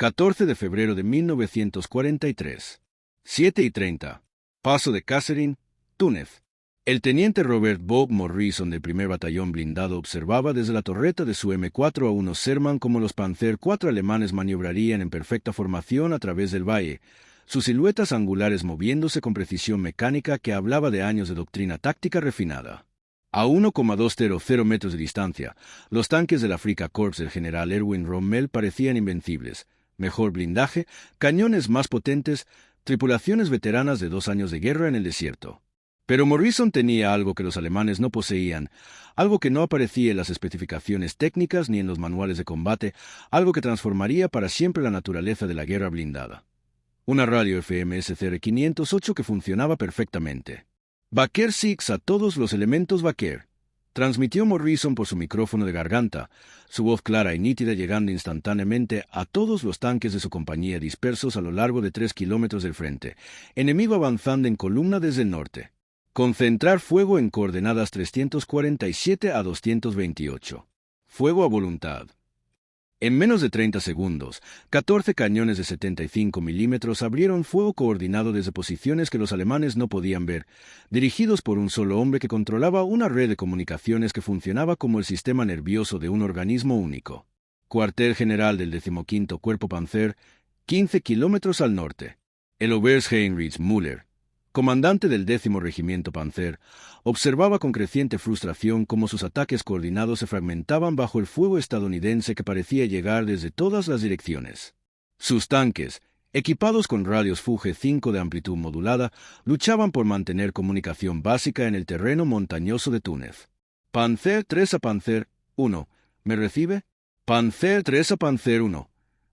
14 de febrero de 1943. 7:30. Paso de Catherine, Túnez. El teniente Robert Bob Morrison del primer batallón blindado observaba desde la torreta de su M4A1 Sherman cómo los Panzer IV alemanes maniobrarían en perfecta formación a través del valle, sus siluetas angulares moviéndose con precisión mecánica que hablaba de años de doctrina táctica refinada. A 1,200 metros de distancia, los tanques del Afrika Korps del general Erwin Rommel parecían invencibles. Mejor blindaje, cañones más potentes, tripulaciones veteranas de 2 años de guerra en el desierto. Pero Morrison tenía algo que los alemanes no poseían, algo que no aparecía en las especificaciones técnicas ni en los manuales de combate, algo que transformaría para siempre la naturaleza de la guerra blindada. Una radio FM SCR-508 que funcionaba perfectamente. Baker 6 a todos los elementos Baker. Transmitió Morrison por su micrófono de garganta, su voz clara y nítida llegando instantáneamente a todos los tanques de su compañía dispersos a lo largo de 3 kilómetros del frente, enemigo avanzando en columna desde el norte. Concentrar fuego en coordenadas 347 a 228. Fuego a voluntad. En menos de 30 segundos, 14 cañones de 75 milímetros abrieron fuego coordinado desde posiciones que los alemanes no podían ver, dirigidos por un solo hombre que controlaba una red de comunicaciones que funcionaba como el sistema nervioso de un organismo único. Cuartel general del 15º Cuerpo Panzer, 15 kilómetros al norte. El Oberst Heinrich Müller, comandante del 10º Regimiento Panzer, observaba con creciente frustración cómo sus ataques coordinados se fragmentaban bajo el fuego estadounidense que parecía llegar desde todas las direcciones. Sus tanques, equipados con radios Fuge 5 de amplitud modulada, luchaban por mantener comunicación básica en el terreno montañoso de Túnez. Panzer 3 a Panzer 1, ¿me recibe? Panzer 3 a Panzer 1,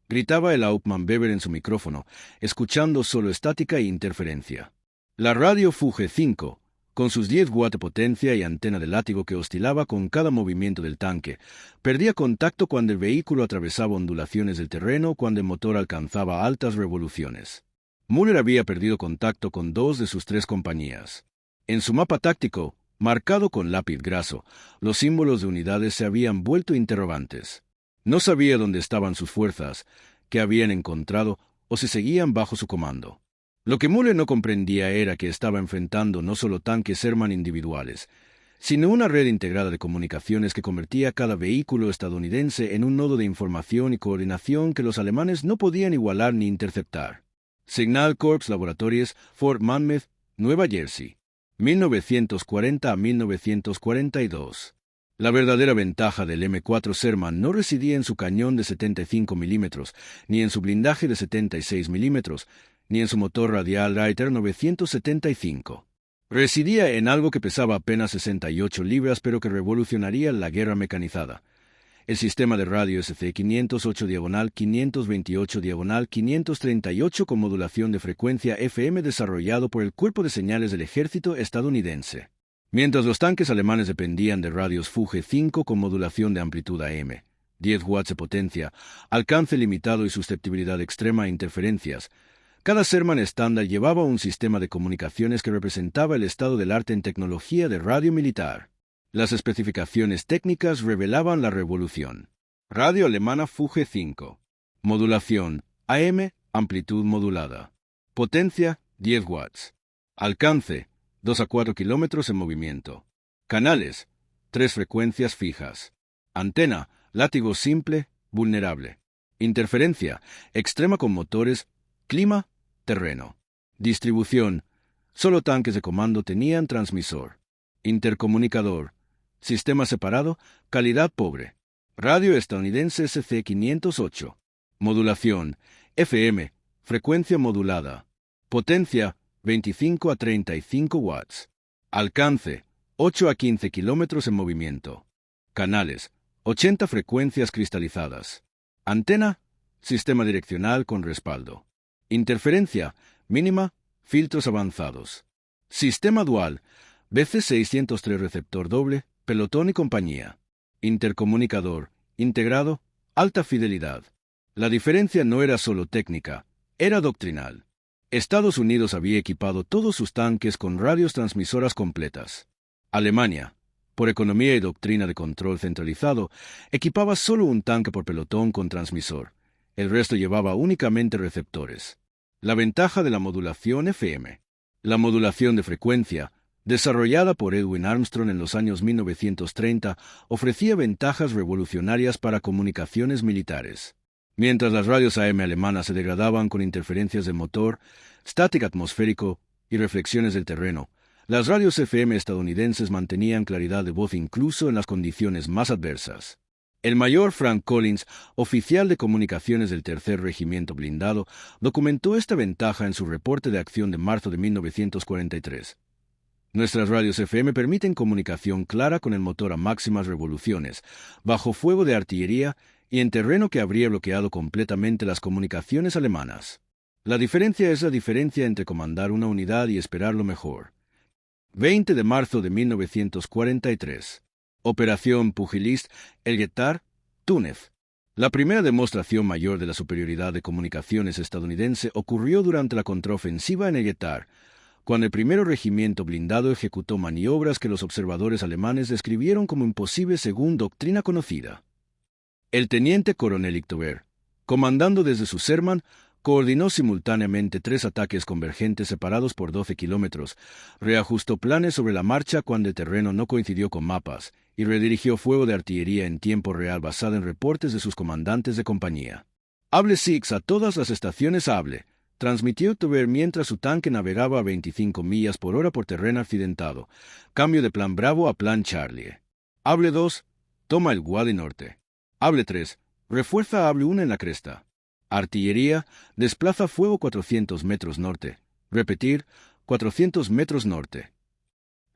gritaba el Hauptmann Weber en su micrófono, escuchando solo estática e interferencia. La radio Fuge 5, con sus 10 watts de potencia y antena de látigo que oscilaba con cada movimiento del tanque, perdía contacto cuando el vehículo atravesaba ondulaciones del terreno o cuando el motor alcanzaba altas revoluciones. Müller había perdido contacto con 2 de sus 3 compañías. En su mapa táctico, marcado con lápiz graso, los símbolos de unidades se habían vuelto interrogantes. No sabía dónde estaban sus fuerzas, qué habían encontrado o si seguían bajo su comando. Lo que Müller no comprendía era que estaba enfrentando no solo tanques Sherman individuales, sino una red integrada de comunicaciones que convertía cada vehículo estadounidense en un nodo de información y coordinación que los alemanes no podían igualar ni interceptar. Signal Corps Laboratories, Fort Monmouth, Nueva Jersey, 1940 a 1942. La verdadera ventaja del M4 Sherman no residía en su cañón de 75 milímetros, ni en su blindaje de 76 milímetros, ni en su motor radial Reiter 975. Residía en algo que pesaba apenas 68 libras pero que revolucionaría la guerra mecanizada. El sistema de radio SC-508-528-538 con modulación de frecuencia FM desarrollado por el Cuerpo de Señales del Ejército estadounidense. Mientras los tanques alemanes dependían de radios Fuge 5 con modulación de amplitud AM, 10 watts de potencia, alcance limitado y susceptibilidad extrema a interferencias, cada Sherman estándar llevaba un sistema de comunicaciones que representaba el estado del arte en tecnología de radio militar. Las especificaciones técnicas revelaban la revolución. Radio alemana Fuge 5. Modulación AM, amplitud modulada. Potencia 10 watts. Alcance 2 a 4 kilómetros en movimiento. Canales 3 frecuencias fijas. Antena, látigo simple, vulnerable. Interferencia, extrema con motores, clima, terreno. Distribución, solo tanques de comando tenían transmisor. Intercomunicador, sistema separado, calidad pobre. Radio estadounidense SC-508. Modulación, FM, frecuencia modulada. Potencia, 25 a 35 watts. Alcance, 8 a 15 kilómetros en movimiento. Canales, 80 frecuencias cristalizadas. Antena, sistema direccional con respaldo. Interferencia, mínima, filtros avanzados. Sistema dual, BC603 receptor doble, pelotón y compañía. Intercomunicador, integrado, alta fidelidad. La diferencia no era solo técnica, era doctrinal. Estados Unidos había equipado todos sus tanques con radios transmisoras completas. Alemania, por economía y doctrina de control centralizado, equipaba solo un tanque por pelotón con transmisor. El resto llevaba únicamente receptores. La ventaja de la modulación FM. La modulación de frecuencia, desarrollada por Edwin Armstrong en los años 1930, ofrecía ventajas revolucionarias para comunicaciones militares. Mientras las radios AM alemanas se degradaban con interferencias de motor, estática atmosférico y reflexiones del terreno, las radios FM estadounidenses mantenían claridad de voz incluso en las condiciones más adversas. El mayor Frank Collins, oficial de comunicaciones del Tercer Regimiento Blindado, documentó esta ventaja en su reporte de acción de marzo de 1943. Nuestras radios FM permiten comunicación clara con el motor a máximas revoluciones, bajo fuego de artillería y en terreno que habría bloqueado completamente las comunicaciones alemanas. La diferencia es la diferencia entre comandar una unidad y esperar lo mejor. 20 de marzo de 1943. Operación Pugilist, El Guetar, Túnez. La primera demostración mayor de la superioridad de comunicaciones estadounidense ocurrió durante la contraofensiva en El Guetar, cuando el primero regimiento blindado ejecutó maniobras que los observadores alemanes describieron como imposibles según doctrina conocida. El teniente coronel Ichtober, comandando desde su Sherman, coordinó simultáneamente 3 ataques convergentes separados por 12 kilómetros, reajustó planes sobre la marcha cuando el terreno no coincidió con mapas, y redirigió fuego de artillería en tiempo real basado en reportes de sus comandantes de compañía. Hable Six a todas las estaciones hable, transmitió Ichtober mientras su tanque navegaba a 25 millas por hora por terreno accidentado. Cambio de plan Bravo a plan Charlie. Hable 2, toma el Wadi Norte. Hable 3, refuerza Hable 1 en la cresta. Artillería, desplaza fuego 400 metros norte. Repetir, 400 metros norte.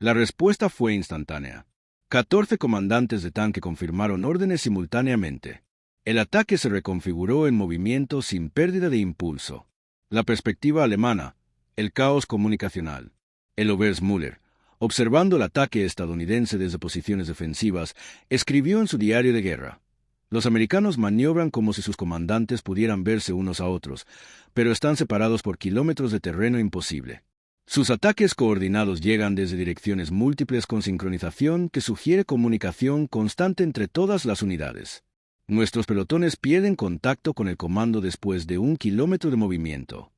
La respuesta fue instantánea. 14 comandantes de tanque confirmaron órdenes simultáneamente. El ataque se reconfiguró en movimiento sin pérdida de impulso. La perspectiva alemana, el caos comunicacional. El Oberstmüller, observando el ataque estadounidense desde posiciones defensivas, escribió en su diario de guerra: los americanos maniobran como si sus comandantes pudieran verse unos a otros, pero están separados por kilómetros de terreno imposible. Sus ataques coordinados llegan desde direcciones múltiples con sincronización que sugiere comunicación constante entre todas las unidades. Nuestros pelotones pierden contacto con el comando después de 1 kilómetro de movimiento.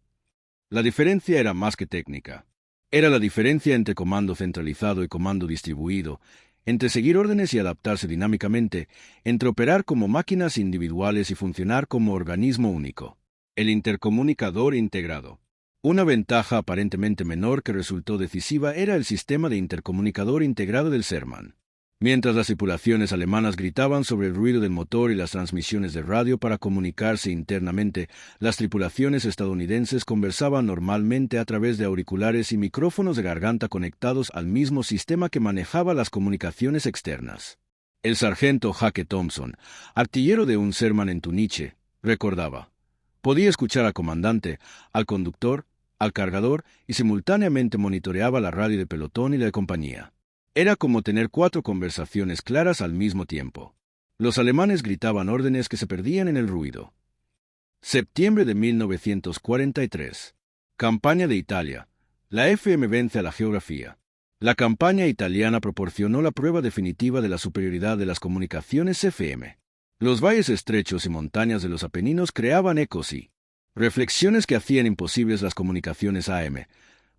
La diferencia era más que técnica. Era la diferencia entre comando centralizado y comando distribuido, entre seguir órdenes y adaptarse dinámicamente, entre operar como máquinas individuales y funcionar como organismo único. El intercomunicador integrado. Una ventaja aparentemente menor que resultó decisiva era el sistema de intercomunicador integrado del Sherman. Mientras las tripulaciones alemanas gritaban sobre el ruido del motor y las transmisiones de radio para comunicarse internamente, las tripulaciones estadounidenses conversaban normalmente a través de auriculares y micrófonos de garganta conectados al mismo sistema que manejaba las comunicaciones externas. El sargento Hake Thompson, artillero de un Sherman en Tuniche, recordaba: podía escuchar al comandante, al conductor, al cargador y simultáneamente monitoreaba la radio de pelotón y la de compañía. Era como tener 4 conversaciones claras al mismo tiempo. Los alemanes gritaban órdenes que se perdían en el ruido. Septiembre de 1943. Campaña de Italia. La FM vence a la geografía. La campaña italiana proporcionó la prueba definitiva de la superioridad de las comunicaciones FM. Los valles estrechos y montañas de los Apeninos creaban ecos y reflexiones que hacían imposibles las comunicaciones AM,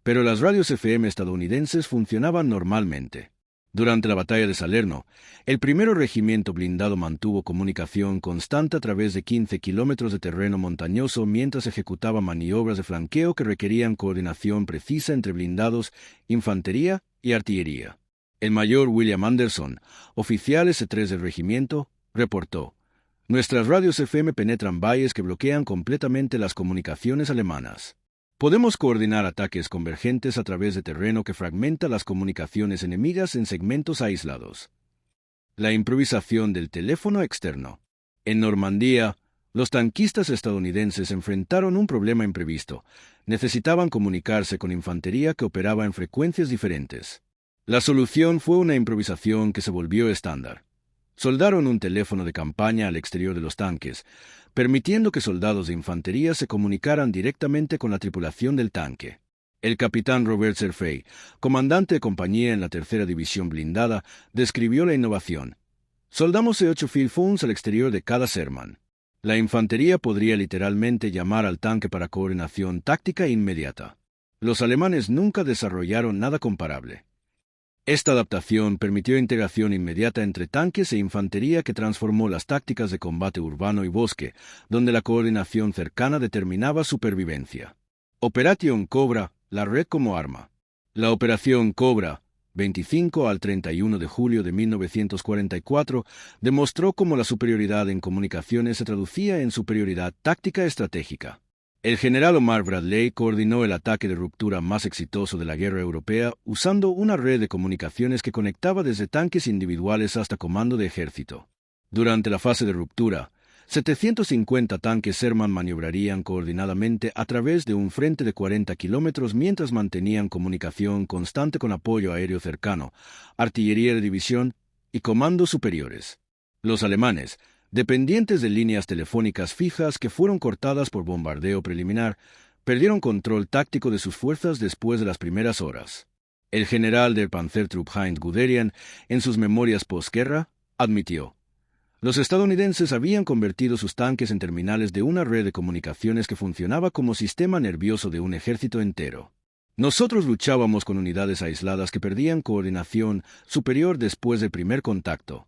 pero las radios FM estadounidenses funcionaban normalmente. Durante la batalla de Salerno, el primero regimiento blindado mantuvo comunicación constante a través de 15 kilómetros de terreno montañoso mientras ejecutaba maniobras de flanqueo que requerían coordinación precisa entre blindados, infantería y artillería. El mayor William Anderson, oficial S3 del regimiento, reportó: nuestras radios FM penetran valles que bloquean completamente las comunicaciones alemanas. Podemos coordinar ataques convergentes a través de terreno que fragmenta las comunicaciones enemigas en segmentos aislados. La improvisación del teléfono externo. En Normandía, los tanquistas estadounidenses enfrentaron un problema imprevisto. Necesitaban comunicarse con infantería que operaba en frecuencias diferentes. La solución fue una improvisación que se volvió estándar. Soldaron un teléfono de campaña al exterior de los tanques, permitiendo que soldados de infantería se comunicaran directamente con la tripulación del tanque. El capitán Robert Serfey, comandante de compañía en la 3ª División Blindada, describió la innovación. Soldamos 8 field phones al exterior de cada Sherman. La infantería podría literalmente llamar al tanque para coordinación táctica inmediata. Los alemanes nunca desarrollaron nada comparable. Esta adaptación permitió integración inmediata entre tanques e infantería que transformó las tácticas de combate urbano y bosque, donde la coordinación cercana determinaba supervivencia. Operation Cobra, la red como arma. La Operación Cobra, 25 al 31 de julio de 1944, demostró cómo la superioridad en comunicaciones se traducía en superioridad táctica estratégica. El general Omar Bradley coordinó el ataque de ruptura más exitoso de la guerra europea usando una red de comunicaciones que conectaba desde tanques individuales hasta comando de ejército. Durante la fase de ruptura, 750 tanques Sherman maniobrarían coordinadamente a través de un frente de 40 kilómetros mientras mantenían comunicación constante con apoyo aéreo cercano, artillería de división y comandos superiores. Los alemanes, dependientes de líneas telefónicas fijas que fueron cortadas por bombardeo preliminar, perdieron control táctico de sus fuerzas después de las primeras horas. El general del Panzertrupp Heinz Guderian, en sus memorias posguerra, admitió: los estadounidenses habían convertido sus tanques en terminales de una red de comunicaciones que funcionaba como sistema nervioso de un ejército entero. Nosotros luchábamos con unidades aisladas que perdían coordinación superior después del primer contacto.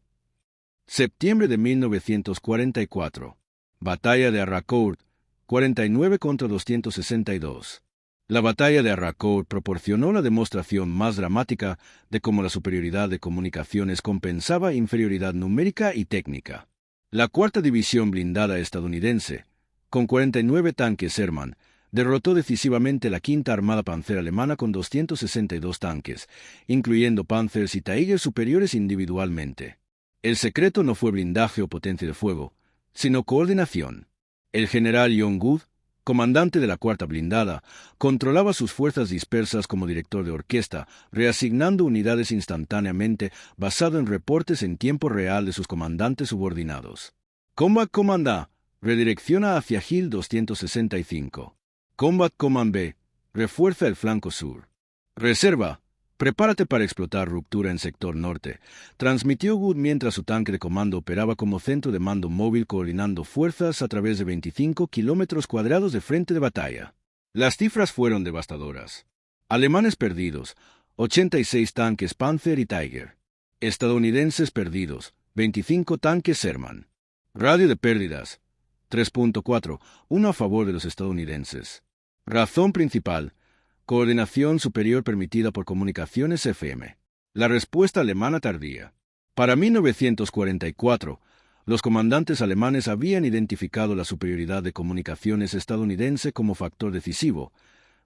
Septiembre de 1944. Batalla de Arracourt, 49 contra 262. La batalla de Arracourt proporcionó la demostración más dramática de cómo la superioridad de comunicaciones compensaba inferioridad numérica y técnica. La cuarta división blindada estadounidense, con 49 tanques Sherman, derrotó decisivamente la quinta armada Panzer alemana con 262 tanques, incluyendo Panzers y Tiger superiores individualmente. El secreto no fue blindaje o potencia de fuego, sino coordinación. El general John Good, comandante de la cuarta blindada, controlaba sus fuerzas dispersas como director de orquesta, reasignando unidades instantáneamente basado en reportes en tiempo real de sus comandantes subordinados. Combat Command A, redirecciona hacia Hill 265. Combat Command B, refuerza el flanco sur. Reserva, prepárate para explotar ruptura en sector norte, transmitió Good mientras su tanque de comando operaba como centro de mando móvil coordinando fuerzas a través de 25 kilómetros cuadrados de frente de batalla. Las cifras fueron devastadoras. Alemanes perdidos, 86 tanques Panzer y Tiger. Estadounidenses perdidos, 25 tanques Sherman. Radio de pérdidas, 3.4, uno a favor de los estadounidenses. Razón principal: coordinación superior permitida por comunicaciones FM. La respuesta alemana tardía. Para 1944, los comandantes alemanes habían identificado la superioridad de comunicaciones estadounidense como factor decisivo,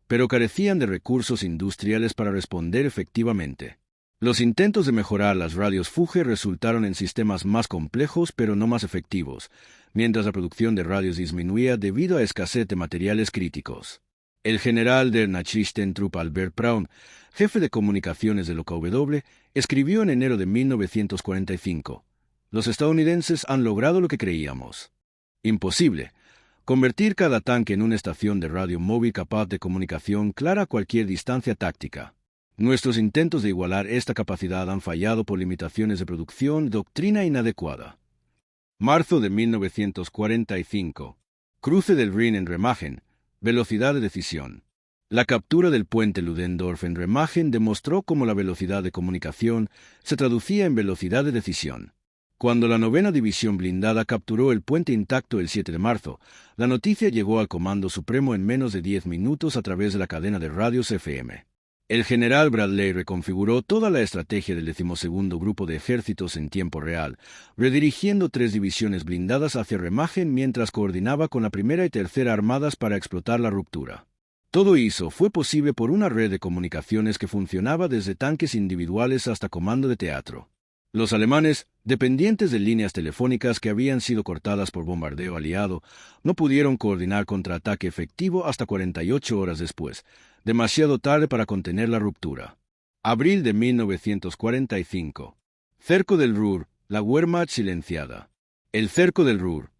pero carecían de recursos industriales para responder efectivamente. Los intentos de mejorar las radios Fuge resultaron en sistemas más complejos pero no más efectivos, mientras la producción de radios disminuía debido a escasez de materiales críticos. El general der Nachrichtentruppe Albert Braun, jefe de comunicaciones del OKW, escribió en enero de 1945: los estadounidenses han logrado lo que creíamos. Imposible: convertir cada tanque en una estación de radio móvil capaz de comunicación clara a cualquier distancia táctica. Nuestros intentos de igualar esta capacidad han fallado por limitaciones de producción y doctrina inadecuada. Marzo de 1945. Cruce del Rin en Remagen. Velocidad de decisión. La captura del puente Ludendorff en Remagen demostró cómo la velocidad de comunicación se traducía en velocidad de decisión. Cuando la 9ª División Blindada capturó el puente intacto el 7 de marzo, la noticia llegó al Comando Supremo en menos de 10 minutos a través de la cadena de radios FM. El general Bradley reconfiguró toda la estrategia del 12º Grupo de Ejércitos en tiempo real, redirigiendo 3 divisiones blindadas hacia Remagen mientras coordinaba con la 1ª y 3ª Armadas para explotar la ruptura. Todo eso fue posible por una red de comunicaciones que funcionaba desde tanques individuales hasta comando de teatro. Los alemanes, dependientes de líneas telefónicas que habían sido cortadas por bombardeo aliado, no pudieron coordinar contraataque efectivo hasta 48 horas después, demasiado tarde para contener la ruptura. Abril de 1945. Cerco del Ruhr, la Wehrmacht silenciada. El cerco del Ruhr,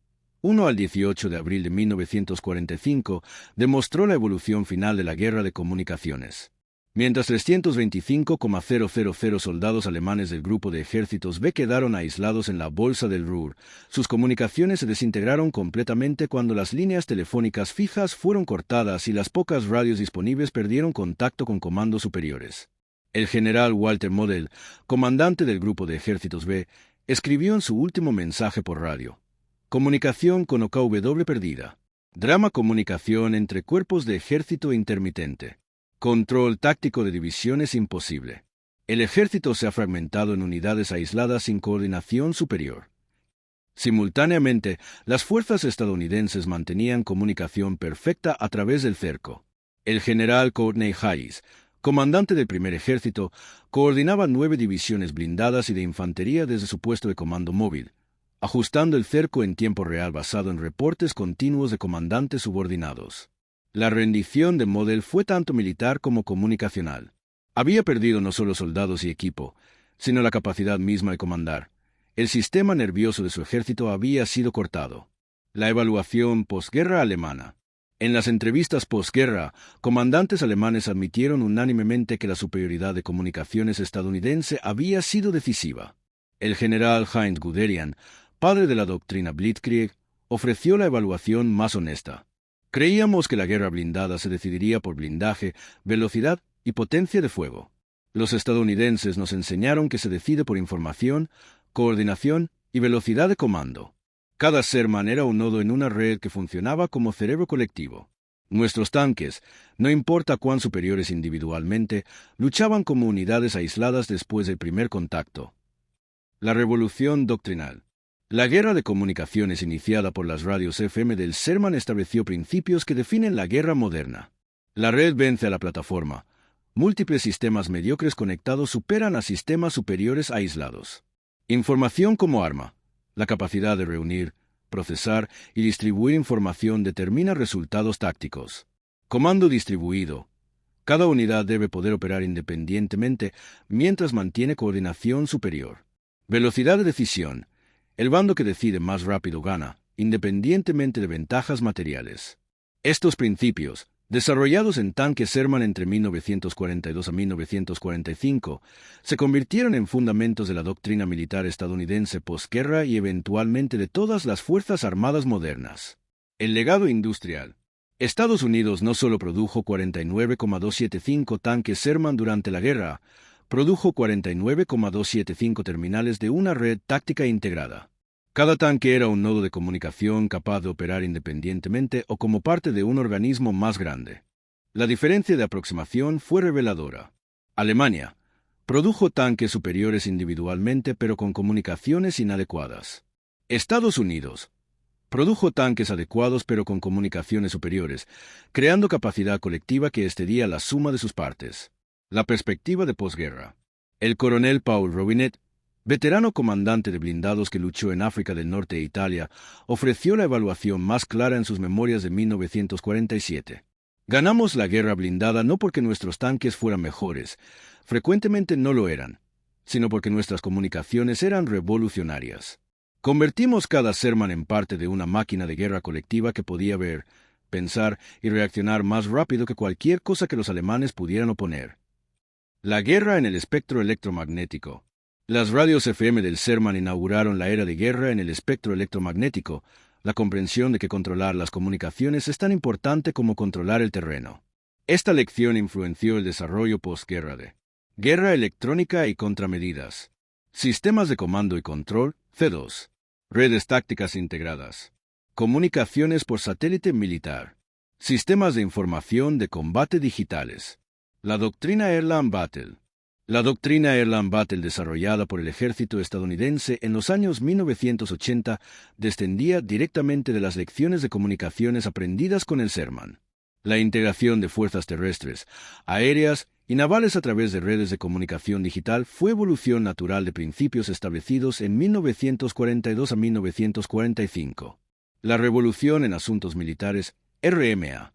1 al 18 de abril de 1945, demostró la evolución final de la guerra de comunicaciones. Mientras 325,000 soldados alemanes del grupo de ejércitos B quedaron aislados en la bolsa del Ruhr, sus comunicaciones se desintegraron completamente cuando las líneas telefónicas fijas fueron cortadas y las pocas radios disponibles perdieron contacto con comandos superiores. El general Walter Model, comandante del grupo de ejércitos B, escribió en su último mensaje por radio: comunicación con OKW perdida. Drama comunicación entre cuerpos de ejército intermitente. Control táctico de divisiones imposible. El ejército se ha fragmentado en unidades aisladas sin coordinación superior. Simultáneamente, las fuerzas estadounidenses mantenían comunicación perfecta a través del cerco. El general Courtney Hayes, comandante del primer ejército, coordinaba 9 divisiones blindadas y de infantería desde su puesto de comando móvil, ajustando el cerco en tiempo real basado en reportes continuos de comandantes subordinados. La rendición de Model fue tanto militar como comunicacional. Había perdido no solo soldados y equipo, sino la capacidad misma de comandar. El sistema nervioso de su ejército había sido cortado. La evaluación posguerra alemana. En las entrevistas posguerra, comandantes alemanes admitieron unánimemente que la superioridad de comunicaciones estadounidense había sido decisiva. El general Heinz Guderian, padre de la doctrina Blitzkrieg, ofreció la evaluación más honesta. Creíamos que la guerra blindada se decidiría por blindaje, velocidad y potencia de fuego. Los estadounidenses nos enseñaron que se decide por información, coordinación y velocidad de comando. Cada Sherman era un nodo en una red que funcionaba como cerebro colectivo. Nuestros tanques, no importa cuán superiores individualmente, luchaban como unidades aisladas después del primer contacto. La revolución doctrinal. La guerra de comunicaciones iniciada por las radios FM del Sherman estableció principios que definen la guerra moderna. La red vence a la plataforma. Múltiples sistemas mediocres conectados superan a sistemas superiores aislados. Información como arma. La capacidad de reunir, procesar y distribuir información determina resultados tácticos. Comando distribuido. Cada unidad debe poder operar independientemente mientras mantiene coordinación superior. Velocidad de decisión. El bando que decide más rápido gana, independientemente de ventajas materiales. Estos principios, desarrollados en tanques Sherman entre 1942 a 1945, se convirtieron en fundamentos de la doctrina militar estadounidense posguerra y eventualmente de todas las fuerzas armadas modernas. El legado industrial. Estados Unidos no solo produjo 49,275 tanques Sherman durante la guerra, produjo 49,275 terminales de una red táctica integrada. Cada tanque era un nodo de comunicación capaz de operar independientemente o como parte de un organismo más grande. La diferencia de aproximación fue reveladora. Alemania produjo tanques superiores individualmente pero con comunicaciones inadecuadas. Estados Unidos produjo tanques adecuados pero con comunicaciones superiores, creando capacidad colectiva que excedía la suma de sus partes. La perspectiva de posguerra. El coronel Paul Robinet, veterano comandante de blindados que luchó en África del Norte e Italia, ofreció la evaluación más clara en sus memorias de 1947. Ganamos la guerra blindada no porque nuestros tanques fueran mejores, frecuentemente no lo eran, sino porque nuestras comunicaciones eran revolucionarias. Convertimos cada Sherman en parte de una máquina de guerra colectiva que podía ver, pensar y reaccionar más rápido que cualquier cosa que los alemanes pudieran oponer. La guerra en el espectro electromagnético. Las radios FM del Sherman inauguraron la era de guerra en el espectro electromagnético, la comprensión de que controlar las comunicaciones es tan importante como controlar el terreno. Esta lección influenció el desarrollo posguerra de guerra electrónica y contramedidas, sistemas de comando y control, C2, redes tácticas integradas, comunicaciones por satélite militar, sistemas de información de combate digitales. La doctrina Erlang Battle. La doctrina Erlang Battle desarrollada por el ejército estadounidense en los años 1980 descendía directamente de las lecciones de comunicaciones aprendidas con el Sherman. La integración de fuerzas terrestres, aéreas y navales a través de redes de comunicación digital fue evolución natural de principios establecidos en 1942 a 1945. La revolución en asuntos militares, RMA.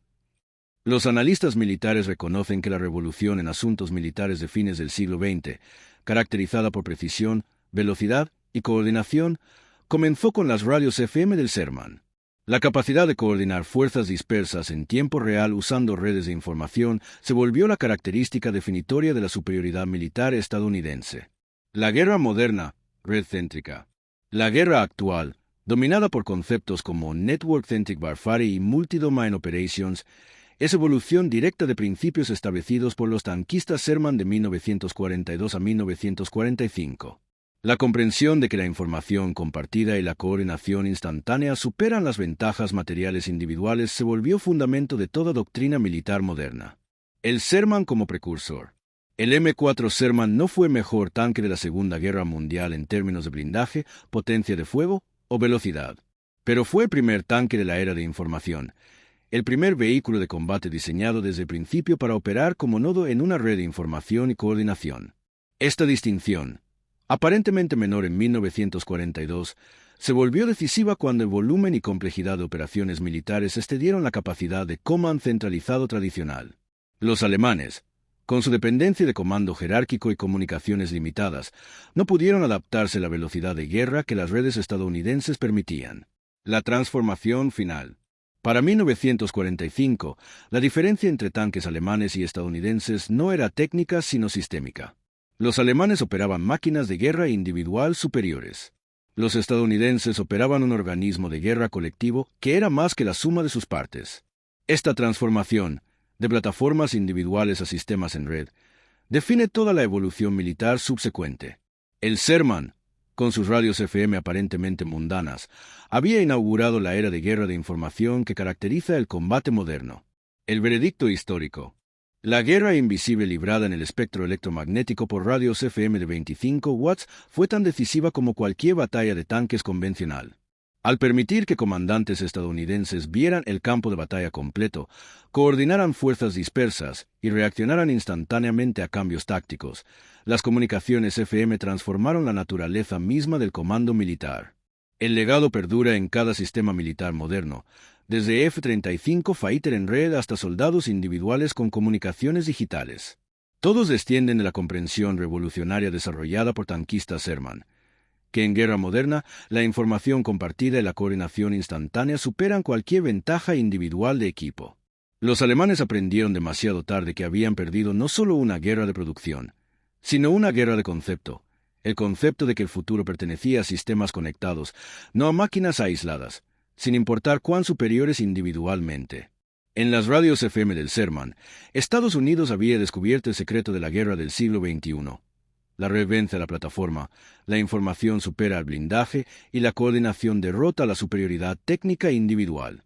Los analistas militares reconocen que la revolución en asuntos militares de fines del siglo XX, caracterizada por precisión, velocidad y coordinación, comenzó con las radios FM del Sherman. La capacidad de coordinar fuerzas dispersas en tiempo real usando redes de información se volvió la característica definitoria de la superioridad militar estadounidense. La guerra moderna, red-céntrica. La guerra actual, dominada por conceptos como Network-Centric Warfare y Multi-Domain Operations, es evolución directa de principios establecidos por los tanquistas Sherman de 1942 a 1945. La comprensión de que la información compartida y la coordinación instantánea superan las ventajas materiales individuales se volvió fundamento de toda doctrina militar moderna. El Sherman como precursor. El M4 Sherman no fue mejor tanque de la Segunda Guerra Mundial en términos de blindaje, potencia de fuego o velocidad, pero fue el primer tanque de la era de información, el primer vehículo de combate diseñado desde el principio para operar como nodo en una red de información y coordinación. Esta distinción, aparentemente menor en 1942, se volvió decisiva cuando el volumen y complejidad de operaciones militares excedieron la capacidad de command centralizado tradicional. Los alemanes, con su dependencia de comando jerárquico y comunicaciones limitadas, no pudieron adaptarse a la velocidad de guerra que las redes estadounidenses permitían. La transformación final. Para 1945, la diferencia entre tanques alemanes y estadounidenses no era técnica sino sistémica. Los alemanes operaban máquinas de guerra individual superiores. Los estadounidenses operaban un organismo de guerra colectivo que era más que la suma de sus partes. Esta transformación, de plataformas individuales a sistemas en red, define toda la evolución militar subsecuente. El Sherman, con sus radios FM aparentemente mundanas, había inaugurado la era de guerra de información que caracteriza el combate moderno. El veredicto histórico. La guerra invisible librada en el espectro electromagnético por radios FM de 25 watts fue tan decisiva como cualquier batalla de tanques convencional. Al permitir que comandantes estadounidenses vieran el campo de batalla completo, coordinaran fuerzas dispersas y reaccionaran instantáneamente a cambios tácticos, las comunicaciones FM transformaron la naturaleza misma del comando militar. El legado perdura en cada sistema militar moderno, desde F-35 Fighter en red hasta soldados individuales con comunicaciones digitales. Todos descienden de la comprensión revolucionaria desarrollada por tanquistas Sherman, que en guerra moderna la información compartida y la coordinación instantánea superan cualquier ventaja individual de equipo. Los alemanes aprendieron demasiado tarde que habían perdido no solo una guerra de producción, sino una guerra de concepto, el concepto de que el futuro pertenecía a sistemas conectados, no a máquinas aisladas, sin importar cuán superiores individualmente. En las radios FM del Sherman, Estados Unidos había descubierto el secreto de la guerra del siglo XXI. La red vence a la plataforma, la información supera al blindaje y la coordinación derrota a la superioridad técnica individual.